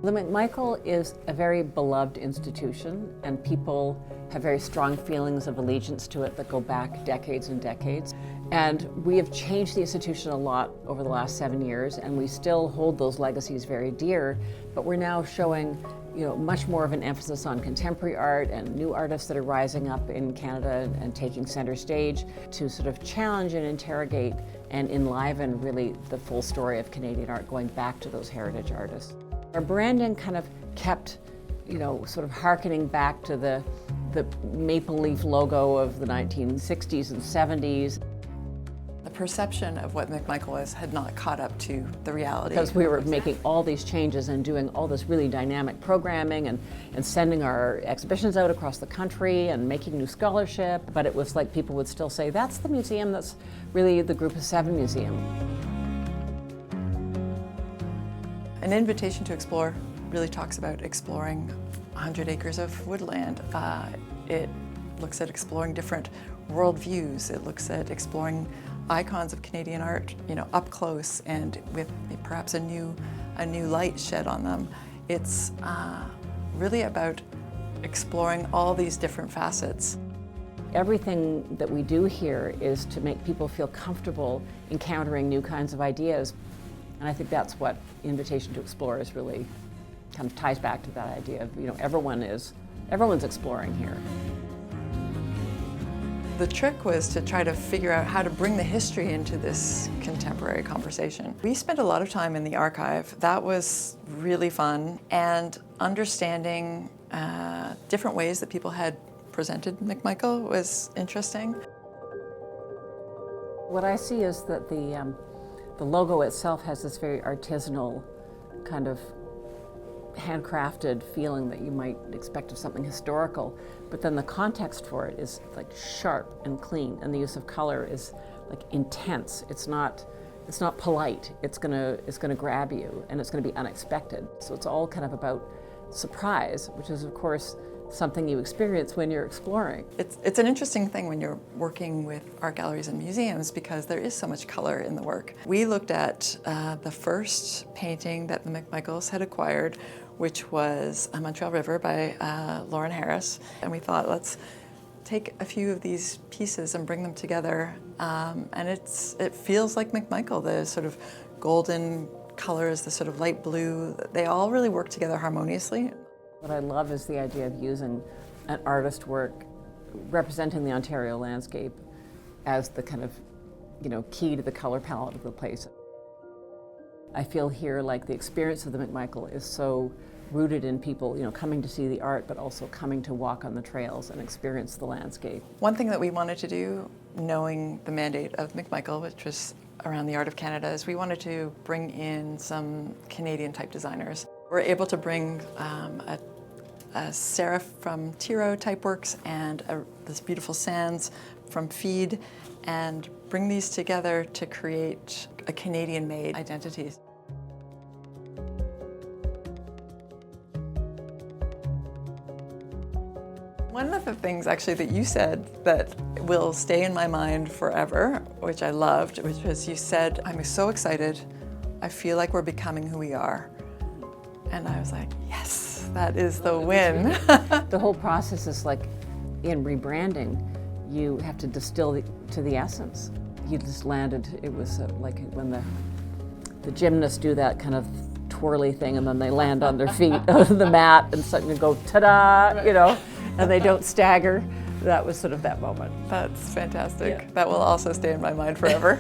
The McMichael is a very beloved institution, and people have very strong feelings of allegiance to it that go back decades and decades. And we have changed the institution a lot over the last 7 years, and we still hold those legacies very dear, but we're now showing much more of an emphasis on contemporary art and new artists that are rising up in Canada and taking center stage to sort of challenge and interrogate and enliven really the full story of Canadian art, going back to those heritage artists. Our branding kind of kept, sort of hearkening back to the maple leaf logo of the 1960s and 70s. The perception of what McMichael is had not caught up to the reality. Because we were making all these changes and doing all this really dynamic programming and sending our exhibitions out across the country and making new scholarship, but it was like people would still say, that's the museum that's really the Group of Seven museum. An invitation to explore really talks about exploring 100 acres of woodland. It looks at exploring different worldviews. It looks at exploring icons of Canadian art, up close and with perhaps a new light shed on them. It's really about exploring all these different facets. Everything that we do here is to make people feel comfortable encountering new kinds of ideas. And I think that's what Invitation to Explore is really kind of ties back to that idea of, everyone's exploring here. The trick was to try to figure out how to bring the history into this contemporary conversation. We spent a lot of time in the archive. That was really fun, and understanding different ways that people had presented McMichael was interesting. What I see is that the logo itself has this very artisanal kind of handcrafted feeling that you might expect of something historical, but then the context for it is like sharp and clean, and the use of color is like intense. It's not polite. It's gonna grab you, and it's gonna be unexpected. So it's all kind of about surprise, which is of course something you experience when you're exploring. It's an interesting thing when you're working with art galleries and museums because there is so much color in the work. We looked at the first painting that the McMichaels had acquired, which was a Montreal River by Lauren Harris, and we thought, let's take a few of these pieces and bring them together, and it feels like McMichael. The sort of golden colors, the sort of light blue, they all really work together harmoniously. What I love is the idea of using an artist work representing the Ontario landscape as the kind of, key to the color palette of the place. I feel here like the experience of the McMichael is so rooted in people, coming to see the art, but also coming to walk on the trails and experience the landscape. One thing that we wanted to do, knowing the mandate of McMichael, which was around the art of Canada, is we wanted to bring in some Canadian type designers. We're able to bring a serif from Tiro Typeworks and this beautiful sands from Feed, and bring these together to create a Canadian-made identity. One of the things actually that you said that will stay in my mind forever, which I loved, which was you said, "I'm so excited, I feel like we're becoming who we are." And I was like, yes, that is the win. The whole process is like, in rebranding, you have to distill to the essence. You just landed, it was like when the gymnasts do that kind of twirly thing and then they land on their feet on the mat and suddenly go, ta-da, and they don't stagger. That was sort of that moment. That's fantastic. Yeah. That will also stay in my mind forever.